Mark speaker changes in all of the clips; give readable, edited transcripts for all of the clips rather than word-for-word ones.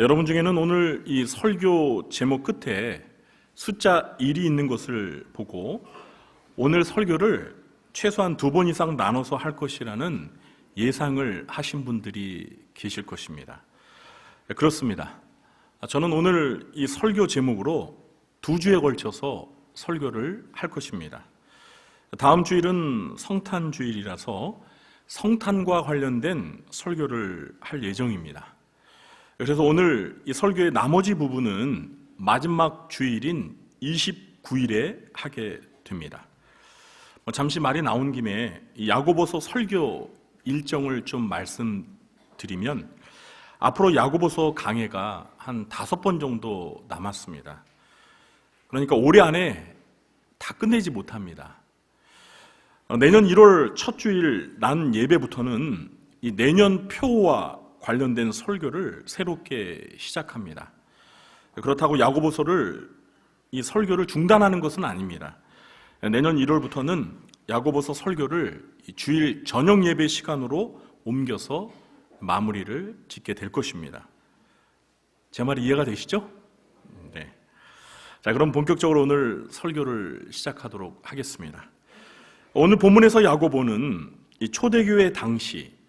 Speaker 1: 여러분 중에는 오늘 이 설교 제목 끝에 숫자 1이 있는 것을 보고 오늘 설교를 최소한 2번 이상 나눠서 할 것이라는 예상을 하신 분들이 계실 것입니다. 그렇습니다. 저는 오늘 이 설교 제목으로 2주에 걸쳐서 설교를 할 것입니다. 다음 주일은 성탄주일이라서 성탄과 관련된 설교를 할 예정입니다. 그래서 오늘 이 설교의 나머지 부분은 마지막 주일인 29일에 하게 됩니다. 잠시 말이 나온 김에 야고보서 설교 일정을 좀 말씀드리면 앞으로 야고보서 강해가 한 5번 정도 남았습니다. 그러니까 올해 안에 다 끝내지 못합니다. 내년 1월 첫 주일 난 예배부터는 이 내년 표와 관련된 설교를 새롭게 시작합니다. 그렇다고 야고보서를 이 설교를 중단하는 것은 아닙니다. 내년 1월부터는 야고보서 설교를 주일 저녁 예배 시간으로 옮겨서 마무리를 짓게 될 것입니다. 제 말이 이해가 되시죠? 네. 자, 그럼 본격적으로 오늘 설교를 시작하도록 하겠습니다. 오늘 본문에서 야고보는 이 초대교회 당시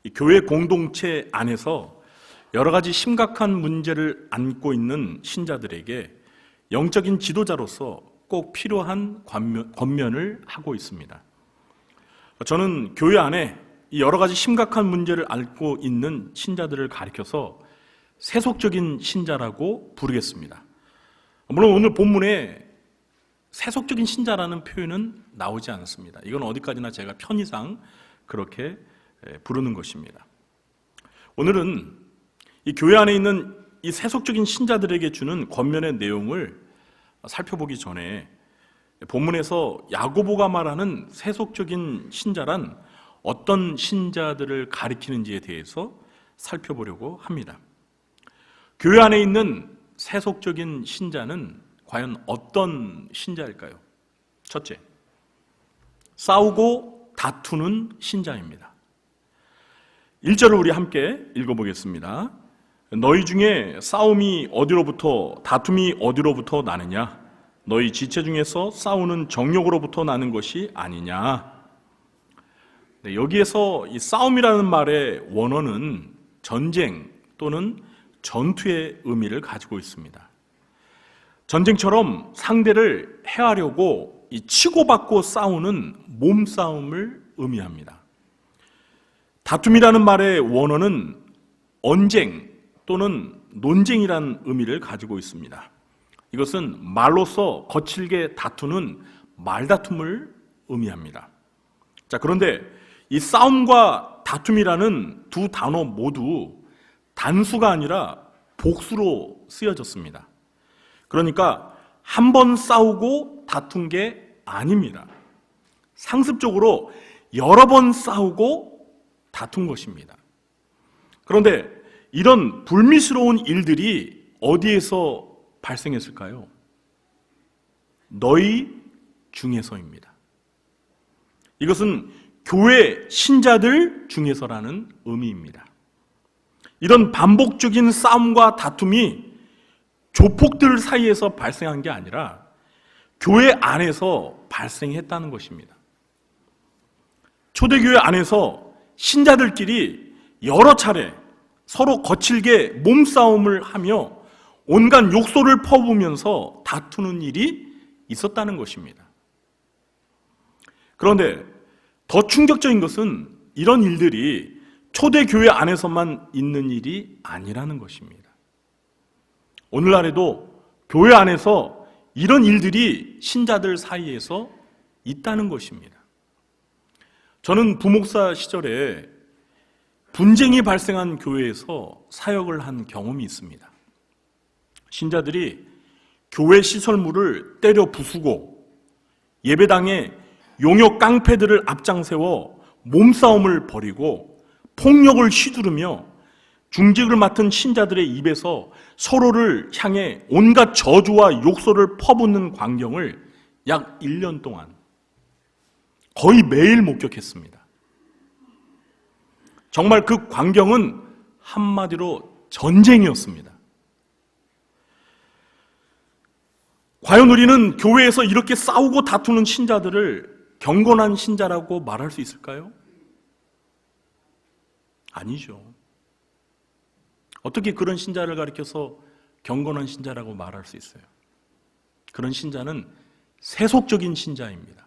Speaker 1: 이 교회 공동체 안에서 여러 가지 심각한 문제를 안고 있는 신자들에게 영적인 지도자로서 꼭 필요한 권면을 하고 있습니다. 저는 교회 안에 이 여러 가지 심각한 문제를 안고 있는 신자들을 가리켜서 세속적인 신자라고 부르겠습니다. 물론 오늘 본문에 세속적인 신자라는 표현은 나오지 않습니다. 이건 어디까지나 제가 편의상 그렇게 부르는 것입니다. 오늘은 이 교회 안에 있는 이 세속적인 신자들에게 주는 권면의 내용을 살펴보기 전에 본문에서 야고보가 말하는 세속적인 신자란 어떤 신자들을 가리키는지에 대해서 살펴보려고 합니다. 교회 안에 있는 세속적인 신자는 과연 어떤 신자일까요? 첫째, 싸우고 다투는 신자입니다. 1절을 우리 함께 읽어보겠습니다. 너희 중에 싸움이 어디로부터 다툼이 어디로부터 나느냐? 너희 지체 중에서 싸우는 정욕으로부터 나는 것이 아니냐? 네, 여기에서 이 싸움이라는 말의 원어는 전쟁 또는 전투의 의미를 가지고 있습니다. 전쟁처럼 상대를 해하려고 이 치고받고 싸우는 몸싸움을 의미합니다. 다툼이라는 말의 원어는 언쟁 또는 논쟁이라는 의미를 가지고 있습니다. 이것은 말로서 거칠게 다투는 말다툼을 의미합니다. 자, 그런데 이 싸움과 다툼이라는 두 단어 모두 단수가 아니라 복수로 쓰여졌습니다. 그러니까 한 번 싸우고 다툰 게 아닙니다. 상습적으로 여러 번 싸우고 다툰 것입니다. 그런데 이런 불미스러운 일들이 어디에서 발생했을까요? 너희 중에서입니다. 이것은 교회 신자들 중에서라는 의미입니다. 이런 반복적인 싸움과 다툼이 조폭들 사이에서 발생한 게 아니라 교회 안에서 발생했다는 것입니다. 초대교회 안에서 신자들끼리 여러 차례 서로 거칠게 몸싸움을 하며 온갖 욕설을 퍼부으면서 다투는 일이 있었다는 것입니다. 그런데 더 충격적인 것은 이런 일들이 초대교회 안에서만 있는 일이 아니라는 것입니다. 오늘날에도 교회 안에서 이런 일들이 신자들 사이에서 있다는 것입니다. 저는 부목사 시절에 분쟁이 발생한 교회에서 사역을 한 경험이 있습니다. 신자들이 교회 시설물을 때려 부수고 예배당에 용역 깡패들을 앞장세워 몸싸움을 벌이고 폭력을 휘두르며 중직을 맡은 신자들의 입에서 서로를 향해 온갖 저주와 욕설을 퍼붓는 광경을 약 1년 동안 거의 매일 목격했습니다. 정말 그 광경은 한마디로 전쟁이었습니다. 과연 우리는 교회에서 이렇게 싸우고 다투는 신자들을 경건한 신자라고 말할 수 있을까요? 아니죠. 어떻게 그런 신자를 가리켜서 경건한 신자라고 말할 수 있어요? 그런 신자는 세속적인 신자입니다.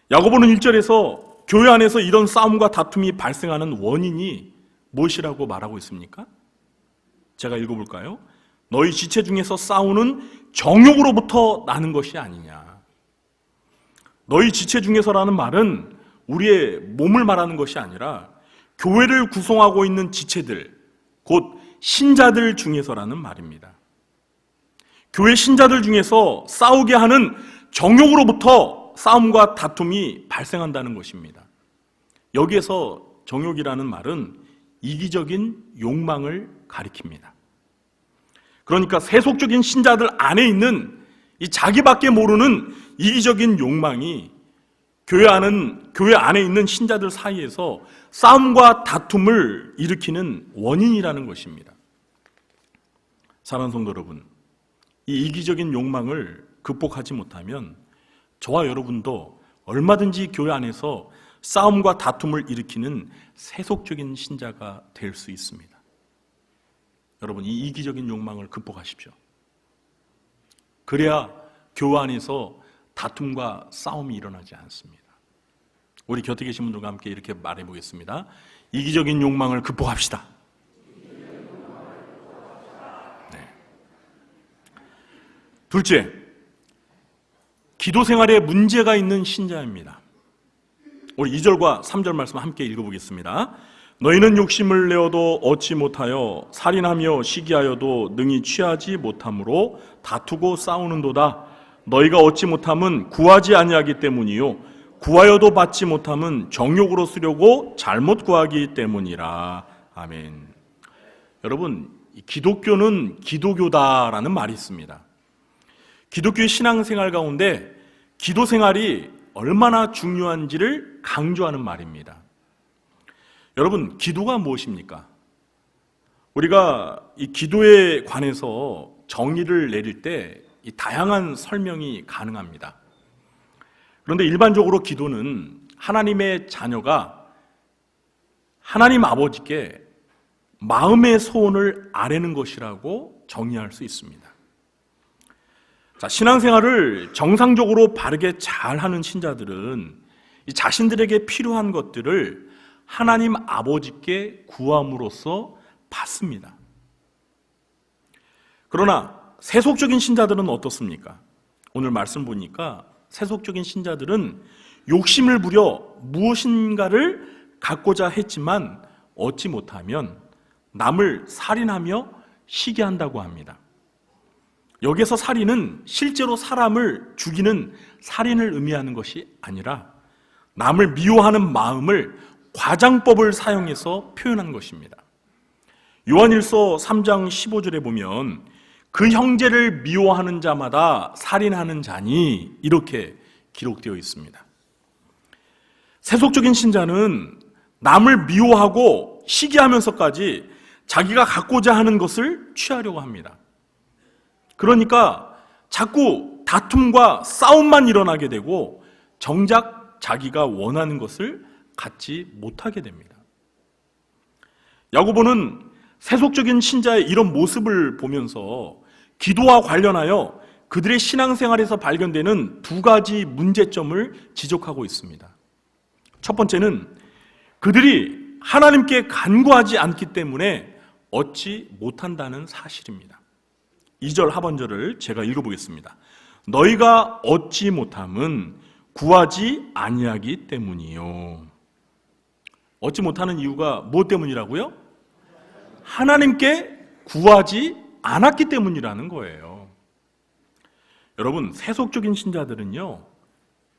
Speaker 1: 야고보는 1절에서 교회 안에서 이런 싸움과 다툼이 발생하는 원인이 무엇이라고 말하고 있습니까? 제가 읽어볼까요? 너희 지체 중에서 싸우는 정욕으로부터 나는 것이 아니냐. 너희 지체 중에서라는 말은 우리의 몸을 말하는 것이 아니라 교회를 구성하고 있는 지체들, 곧 신자들 중에서라는 말입니다. 교회 신자들 중에서 싸우게 하는 정욕으로부터 싸움과 다툼이 발생한다는 것입니다. 여기에서 정욕이라는 말은 이기적인 욕망을 가리킵니다. 그러니까 세속적인 신자들 안에 있는 이 자기밖에 모르는 이기적인 욕망이 교회 안에 있는 신자들 사이에서 싸움과 다툼을 일으키는 원인이라는 것입니다. 사랑하는 성도 여러분, 이 이기적인 욕망을 극복하지 못하면 저와 여러분도 얼마든지 교회 안에서 싸움과 다툼을 일으키는 세속적인 신자가 될 수 있습니다. 여러분, 이 이기적인 욕망을 극복하십시오. 그래야 교회 안에서 다툼과 싸움이 일어나지 않습니다. 우리 곁에 계신 분들과 함께 이렇게 말해 보겠습니다. 이기적인 욕망을 극복합시다. 네. 둘째, 기도 생활에 문제가 있는 신자입니다. 우리 2절과 3절 말씀 함께 읽어보겠습니다. 너희는 욕심을 내어도 얻지 못하여 살인하며 시기하여도 능히 취하지 못함으로 다투고 싸우는도다. 너희가 얻지 못함은 구하지 아니하기 때문이요 구하여도 받지 못함은 정욕으로 쓰려고 잘못 구하기 때문이라. 아멘. 여러분, 기독교는 기도교다라는 말이 있습니다. 기독교의 신앙생활 가운데 기도 생활이 얼마나 중요한지를 강조하는 말입니다. 여러분, 기도가 무엇입니까? 우리가 이 기도에 관해서 정의를 내릴 때 이 다양한 설명이 가능합니다. 그런데 일반적으로 기도는 하나님의 자녀가 하나님 아버지께 마음의 소원을 아뢰는 것이라고 정의할 수 있습니다. 자, 신앙생활을 정상적으로 바르게 잘하는 신자들은 이 자신들에게 필요한 것들을 하나님 아버지께 구함으로써 받습니다. 그러나 세속적인 신자들은 어떻습니까? 오늘 말씀 보니까 세속적인 신자들은 욕심을 부려 무엇인가를 갖고자 했지만 얻지 못하면 남을 살인하며 시기한다고 합니다. 여기서 살인은 실제로 사람을 죽이는 살인을 의미하는 것이 아니라 남을 미워하는 마음을 과장법을 사용해서 표현한 것입니다. 요한일서 3장 15절에 보면 그 형제를 미워하는 자마다 살인하는 자니 이렇게 기록되어 있습니다. 세속적인 신자는 남을 미워하고 시기하면서까지 자기가 갖고자 하는 것을 취하려고 합니다. 그러니까 자꾸 다툼과 싸움만 일어나게 되고 정작 자기가 원하는 것을 갖지 못하게 됩니다. 야고보는 세속적인 신자의 이런 모습을 보면서 기도와 관련하여 그들의 신앙생활에서 발견되는 두 가지 문제점을 지적하고 있습니다. 첫 번째는 그들이 하나님께 간구하지 않기 때문에 얻지 못한다는 사실입니다. 2절 하반절을 제가 읽어보겠습니다. 너희가 얻지 못함은 구하지 아니하기 때문이요. 얻지 못하는 이유가 무엇 때문이라고요? 하나님께 구하지 않았기 때문이라는 거예요. 여러분, 세속적인 신자들은요,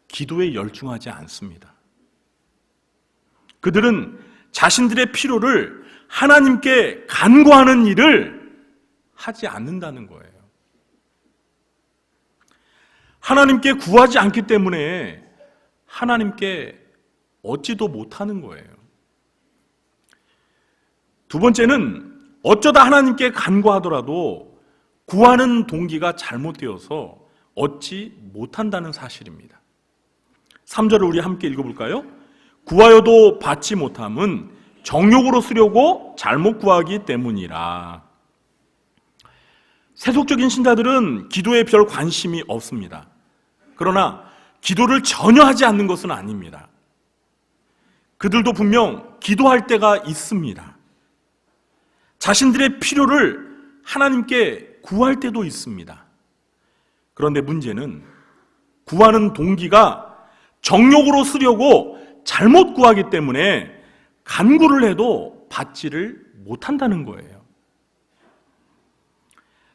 Speaker 1: 기도에 열중하지 않습니다. 그들은 자신들의 필요를 하나님께 간구하는 일을 하지 않는다는 거예요. 하나님께 구하지 않기 때문에 하나님께 얻지도 못하는 거예요. 두 번째는 어쩌다 하나님께 간구하더라도 구하는 동기가 잘못되어서 얻지 못한다는 사실입니다. 3절을 우리 함께 읽어볼까요? 구하여도 받지 못함은 정욕으로 쓰려고 잘못 구하기 때문이라. 세속적인 신자들은 기도에 별 관심이 없습니다. 그러나 기도를 전혀 하지 않는 것은 아닙니다. 그들도 분명 기도할 때가 있습니다. 자신들의 필요를 하나님께 구할 때도 있습니다. 그런데 문제는 구하는 동기가 정욕으로 쓰려고 잘못 구하기 때문에 간구를 해도 받지를 못한다는 거예요.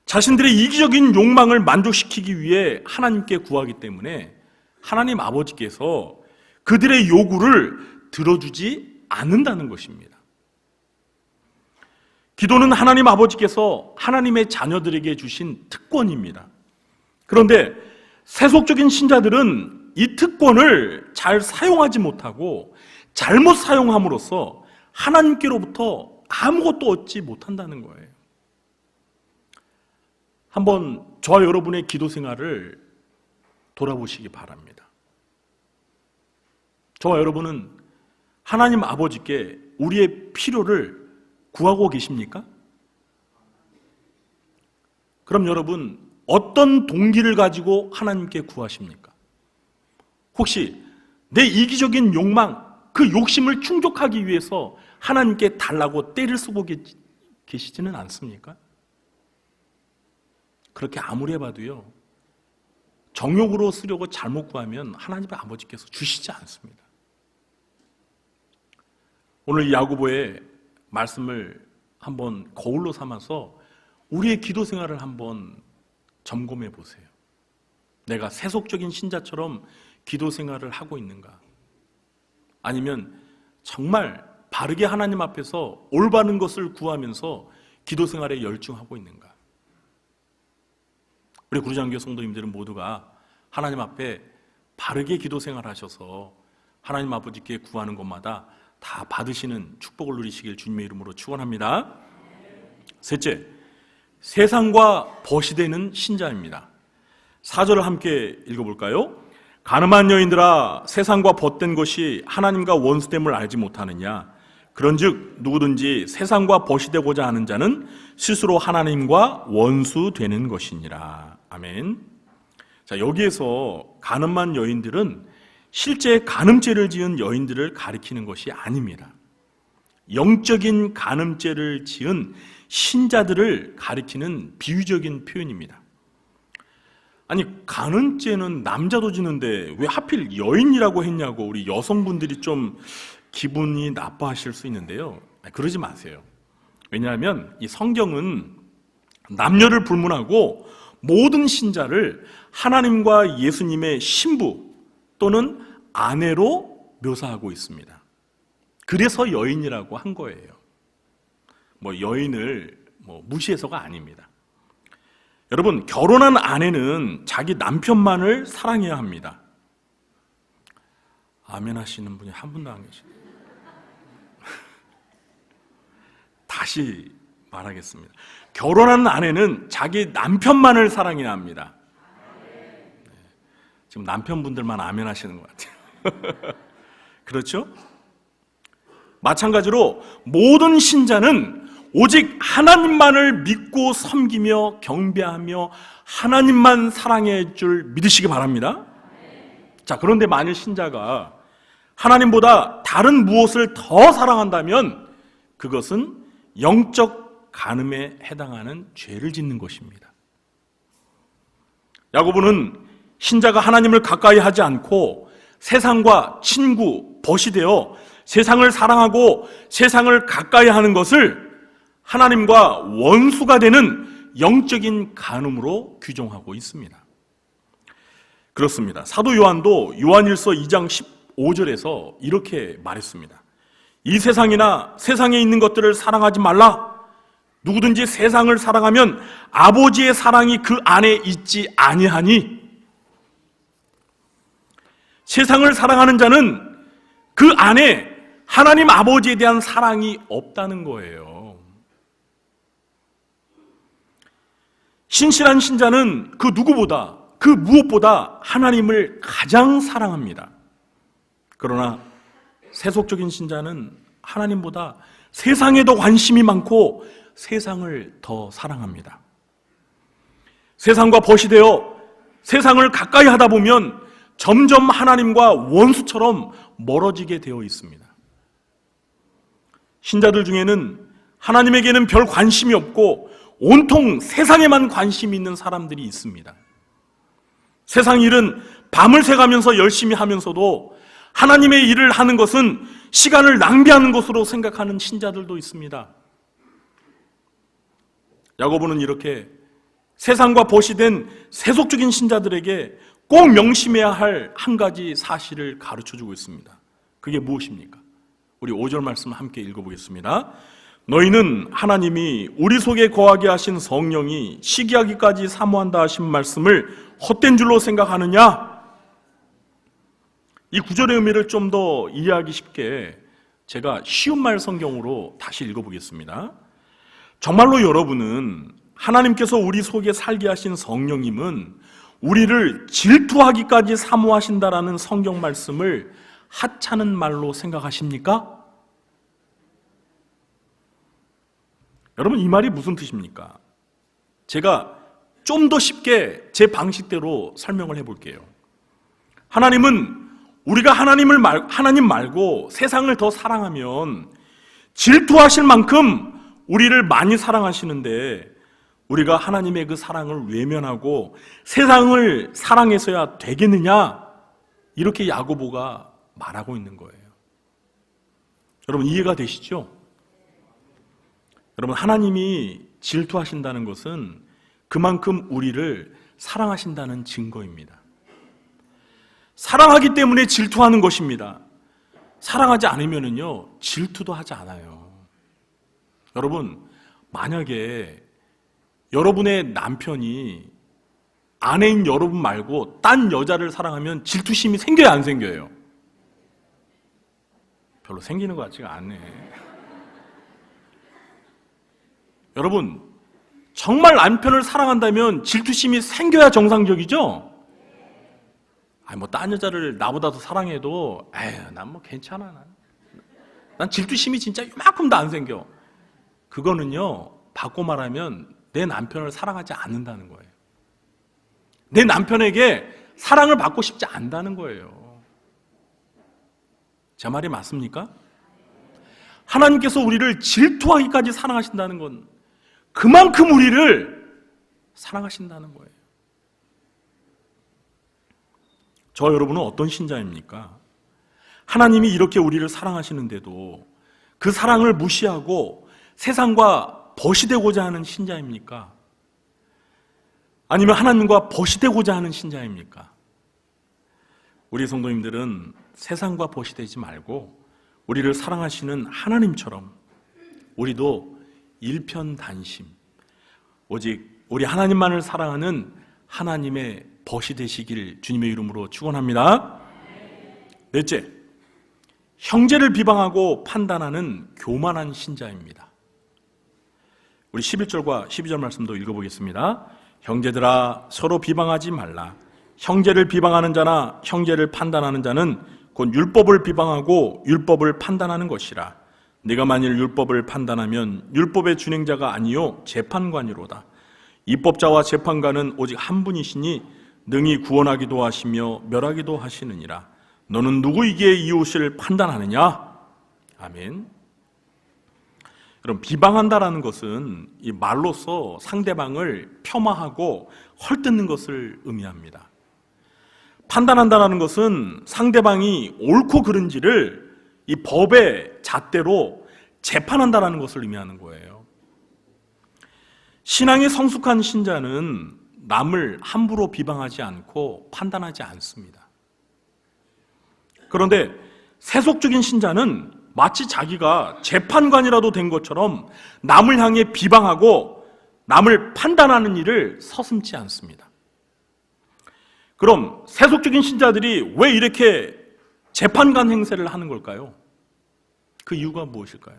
Speaker 1: 자신들의 이기적인 욕망을 만족시키기 위해 하나님께 구하기 때문에 하나님 아버지께서 그들의 요구를 들어주지 않는다는 것입니다. 기도는 하나님 아버지께서 하나님의 자녀들에게 주신 특권입니다. 그런데 세속적인 신자들은 이 특권을 잘 사용하지 못하고 잘못 사용함으로써 하나님께로부터 아무것도 얻지 못한다는 거예요. 한번 저와 여러분의 기도 생활을 돌아보시기 바랍니다. 저와 여러분은 하나님 아버지께 우리의 필요를 구하고 계십니까? 그럼 여러분 어떤 동기를 가지고 하나님께 구하십니까? 혹시 내 이기적인 욕망, 그 욕심을 충족하기 위해서 하나님께 달라고 떼를 쓰고 계시지는 않습니까? 그렇게 아무리 해봐도요, 정욕으로 쓰려고 잘못 구하면 하나님 아버지께서 주시지 않습니다. 오늘 야고보의 말씀을 한번 거울로 삼아서 우리의 기도 생활을 한번 점검해 보세요. 내가 세속적인 신자처럼 기도 생활을 하고 있는가? 아니면 정말 바르게 하나님 앞에서 올바른 것을 구하면서 기도 생활에 열중하고 있는가? 우리 구루장교 성도님들은 모두가 하나님 앞에 바르게 기도 생활하셔서 하나님 아버지께 구하는 것마다 다 받으시는 축복을 누리시길 주님의 이름으로 축원합니다. 셋째, 세상과 벗이되는 신자입니다. 4절을 함께 읽어볼까요? 가늠한 여인들아, 세상과 벗된 것이 하나님과 원수됨을 알지 못하느냐? 그런즉 누구든지 세상과 벗이되고자 하는 자는 스스로 하나님과 원수되는 것이니라. 아멘. 자, 여기에서 가늠한 여인들은 실제 간음죄를 지은 여인들을 가리키는 것이 아닙니다. 영적인 간음죄를 지은 신자들을 가리키는 비유적인 표현입니다. 아니, 간음죄는 남자도 지는데 왜 하필 여인이라고 했냐고 우리 여성분들이 좀 기분이 나빠하실 수 있는데요. 그러지 마세요. 왜냐하면 이 성경은 남녀를 불문하고 모든 신자를 하나님과 예수님의 신부 또는 아내로 묘사하고 있습니다. 그래서 여인이라고 한 거예요. 여인을 무시해서가 아닙니다. 여러분, 결혼한 아내는 자기 남편만을 사랑해야 합니다. 아멘 하시는 분이 한 분도 안 계시네요. 다시 말하겠습니다. 결혼한 아내는 자기 남편만을 사랑해야 합니다. 지금 남편분들만 아멘 하시는 것 같아요. 그렇죠? 마찬가지로 모든 신자는 오직 하나님만을 믿고 섬기며 경배하며 하나님만 사랑해 줄 믿으시기 바랍니다. 자, 그런데 만일 신자가 하나님보다 다른 무엇을 더 사랑한다면 그것은 영적 간음에 해당하는 죄를 짓는 것입니다. 야고보는 신자가 하나님을 가까이 하지 않고 세상과 친구, 벗이 되어 세상을 사랑하고 세상을 가까이 하는 것을 하나님과 원수가 되는 영적인 간음으로 규정하고 있습니다. 그렇습니다. 사도 요한도 요한일서 2장 15절에서 이렇게 말했습니다. 이 세상이나 세상에 있는 것들을 사랑하지 말라. 누구든지 세상을 사랑하면 아버지의 사랑이 그 안에 있지 아니하니. 세상을 사랑하는 자는 그 안에 하나님 아버지에 대한 사랑이 없다는 거예요. 신실한 신자는 그 누구보다, 그 무엇보다 하나님을 가장 사랑합니다. 그러나 세속적인 신자는 하나님보다 세상에 더 관심이 많고 세상을 더 사랑합니다. 세상과 벗이되어 세상을 가까이 하다 보면 점점 하나님과 원수처럼 멀어지게 되어 있습니다. 신자들 중에는 하나님에게는 별 관심이 없고 온통 세상에만 관심이 있는 사람들이 있습니다. 세상 일은 밤을 새가면서 열심히 하면서도 하나님의 일을 하는 것은 시간을 낭비하는 것으로 생각하는 신자들도 있습니다. 야고보는 이렇게 세상과 벗이된 세속적인 신자들에게 꼭 명심해야 할 한 가지 사실을 가르쳐주고 있습니다. 그게 무엇입니까? 우리 5절 말씀 함께 읽어보겠습니다. 너희는 하나님이 우리 속에 거하게 하신 성령이 시기하기까지 사모한다 하신 말씀을 헛된 줄로 생각하느냐? 이 구절의 의미를 좀 더 이해하기 쉽게 제가 쉬운 말 성경으로 다시 읽어보겠습니다. 정말로 여러분은 하나님께서 우리 속에 살게 하신 성령님은 우리를 질투하기까지 사모하신다라는 성경 말씀을 하찮은 말로 생각하십니까? 여러분, 이 말이 무슨 뜻입니까? 제가 좀 더 쉽게 제 방식대로 설명을 해볼게요. 하나님은 우리가 하나님 말고 세상을 더 사랑하면 질투하실 만큼 우리를 많이 사랑하시는데 우리가 하나님의 그 사랑을 외면하고 세상을 사랑해서야 되겠느냐? 이렇게 야고보가 말하고 있는 거예요. 여러분, 이해가 되시죠? 여러분, 하나님이 질투하신다는 것은 그만큼 우리를 사랑하신다는 증거입니다. 사랑하기 때문에 질투하는 것입니다. 사랑하지 않으면요, 질투도 하지 않아요. 여러분, 만약에 여러분의 남편이 아내인 여러분 말고 딴 여자를 사랑하면 질투심이 생겨야 안 생겨요? 별로 생기는 것 같지가 않네. 여러분, 정말 남편을 사랑한다면 질투심이 생겨야 정상적이죠? 딴 여자를 나보다 더 사랑해도 난 뭐 괜찮아. 난 질투심이 진짜 이만큼도 안 생겨. 그거는요, 바꿔 말하면 내 남편을 사랑하지 않는다는 거예요. 내 남편에게 사랑을 받고 싶지 않다는 거예요. 제 말이 맞습니까? 하나님께서 우리를 질투하기까지 사랑하신다는 건 그만큼 우리를 사랑하신다는 거예요. 저 여러분은 어떤 신자입니까? 하나님이 이렇게 우리를 사랑하시는데도 그 사랑을 무시하고 세상과 벗이 되고자 하는 신자입니까? 아니면 하나님과 벗이 되고자 하는 신자입니까? 우리 성도님들은 세상과 벗이 되지 말고 우리를 사랑하시는 하나님처럼 우리도 일편단심, 오직 우리 하나님만을 사랑하는 하나님의 벗이 되시길 주님의 이름으로 축원합니다. 넷째, 형제를 비방하고 판단하는 교만한 신자입니다. 우리 11절과 12절 말씀도 읽어보겠습니다. 형제들아, 서로 비방하지 말라. 형제를 비방하는 자나 형제를 판단하는 자는 곧 율법을 비방하고 율법을 판단하는 것이라. 네가 만일 율법을 판단하면 율법의 준행자가 아니요 재판관이로다. 입법자와 재판관은 오직 한 분이시니 능히 구원하기도 하시며 멸하기도 하시느니라. 너는 누구이기에 이웃을 판단하느냐? 아멘. 여러분, 비방한다라는 것은 이 말로써 상대방을 폄하하고 헐뜯는 것을 의미합니다. 판단한다라는 것은 상대방이 옳고 그른지를 이 법의 잣대로 재판한다라는 것을 의미하는 거예요. 신앙이 성숙한 신자는 남을 함부로 비방하지 않고 판단하지 않습니다. 그런데 세속적인 신자는 마치 자기가 재판관이라도 된 것처럼 남을 향해 비방하고 남을 판단하는 일을 서슴지 않습니다. 그럼 세속적인 신자들이 왜 이렇게 재판관 행세를 하는 걸까요? 그 이유가 무엇일까요?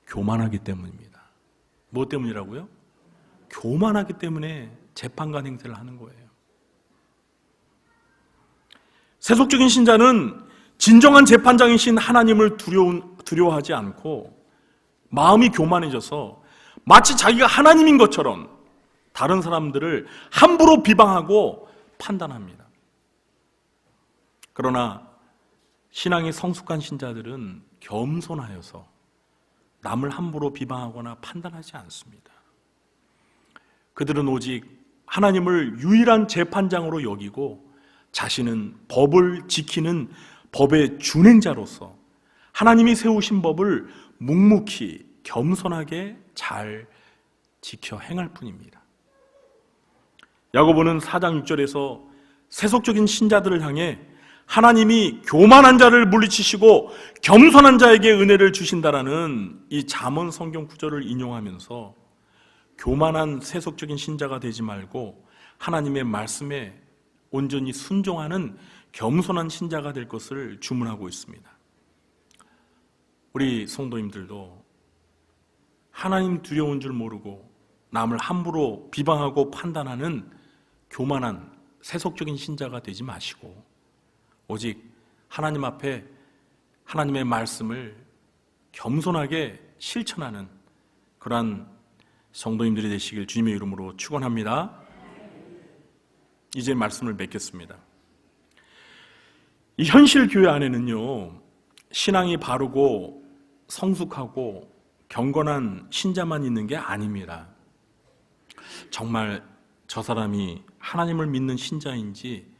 Speaker 1: 교만하기 때문입니다. 뭐 때문이라고요? 교만하기 때문에 재판관 행세를 하는 거예요. 세속적인 신자는 진정한 재판장이신 하나님을 두려워하지 않고 마음이 교만해져서 마치 자기가 하나님인 것처럼 다른 사람들을 함부로 비방하고 판단합니다. 그러나 신앙이 성숙한 신자들은 겸손하여서 남을 함부로 비방하거나 판단하지 않습니다. 그들은 오직 하나님을 유일한 재판장으로 여기고 자신은 법을 지키는 법의 준행자로서 하나님이 세우신 법을 묵묵히 겸손하게 잘 지켜 행할 뿐입니다. 야고보는 4장 6절에서 세속적인 신자들을 향해 하나님이 교만한 자를 물리치시고 겸손한 자에게 은혜를 주신다라는 이 잠언 성경 구절을 인용하면서 교만한 세속적인 신자가 되지 말고 하나님의 말씀에 온전히 순종하는 겸손한 신자가 될 것을 주문하고 있습니다. 우리 성도님들도 하나님 두려운 줄 모르고 남을 함부로 비방하고 판단하는 교만한 세속적인 신자가 되지 마시고 오직 하나님 앞에 하나님의 말씀을 겸손하게 실천하는 그러한 성도님들이 되시길 주님의 이름으로 축원합니다. 이제 말씀을 맺겠습니다. 이 현실 교회 안에는요, 신앙이 바르고 성숙하고 경건한 신자만 있는 게 아닙니다. 정말 저 사람이 하나님을 믿는 신자인지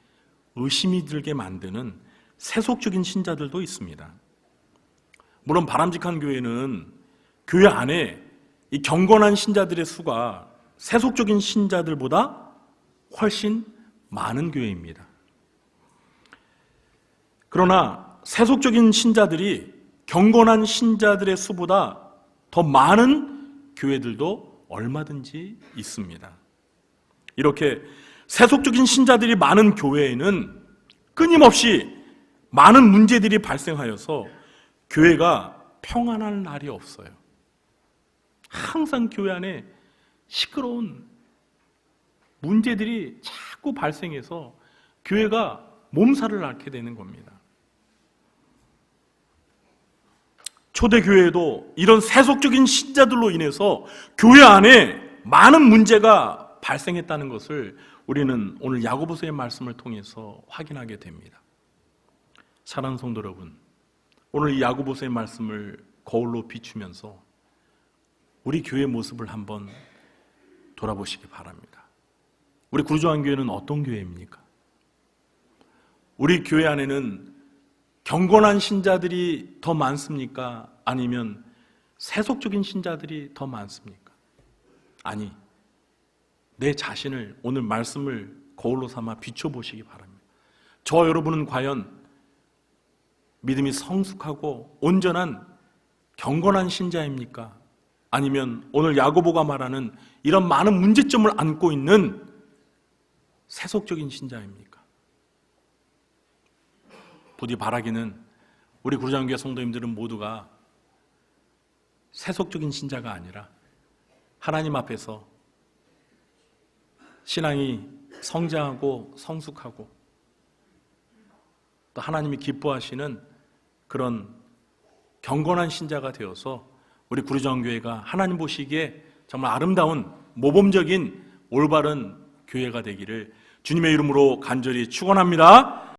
Speaker 1: 의심이 들게 만드는 세속적인 신자들도 있습니다. 물론 바람직한 교회는 교회 안에 이 경건한 신자들의 수가 세속적인 신자들보다 훨씬 많은 교회입니다. 그러나 세속적인 신자들이 경건한 신자들의 수보다 더 많은 교회들도 얼마든지 있습니다. 이렇게 세속적인 신자들이 많은 교회에는 끊임없이 많은 문제들이 발생하여서 교회가 평안할 날이 없어요. 항상 교회 안에 시끄러운 문제들이 자꾸 발생해서 교회가 몸살을 앓게 되는 겁니다. 초대교회에도 이런 세속적인 신자들로 인해서 교회 안에 많은 문제가 발생했다는 것을 우리는 오늘 야고보서의 말씀을 통해서 확인하게 됩니다. 사랑하는 성도 여러분, 오늘 이 야고보서의 말씀을 거울로 비추면서 우리 교회의 모습을 한번 돌아보시기 바랍니다. 우리 구루조한교회는 어떤 교회입니까? 우리 교회 안에는 경건한 신자들이 더 많습니까? 아니면 세속적인 신자들이 더 많습니까? 아니, 내 자신을 오늘 말씀을 거울로 삼아 비춰보시기 바랍니다. 저와 여러분은 과연 믿음이 성숙하고 온전한 경건한 신자입니까? 아니면 오늘 야고보가 말하는 이런 많은 문제점을 안고 있는 세속적인 신자입니까? 부디 바라기는 우리 구루장교회 성도님들은 모두가 세속적인 신자가 아니라 하나님 앞에서 신앙이 성장하고 성숙하고 또 하나님이 기뻐하시는 그런 경건한 신자가 되어서 우리 구루정교회가 하나님 보시기에 정말 아름다운 모범적인 올바른 교회가 되기를 주님의 이름으로 간절히 축원합니다.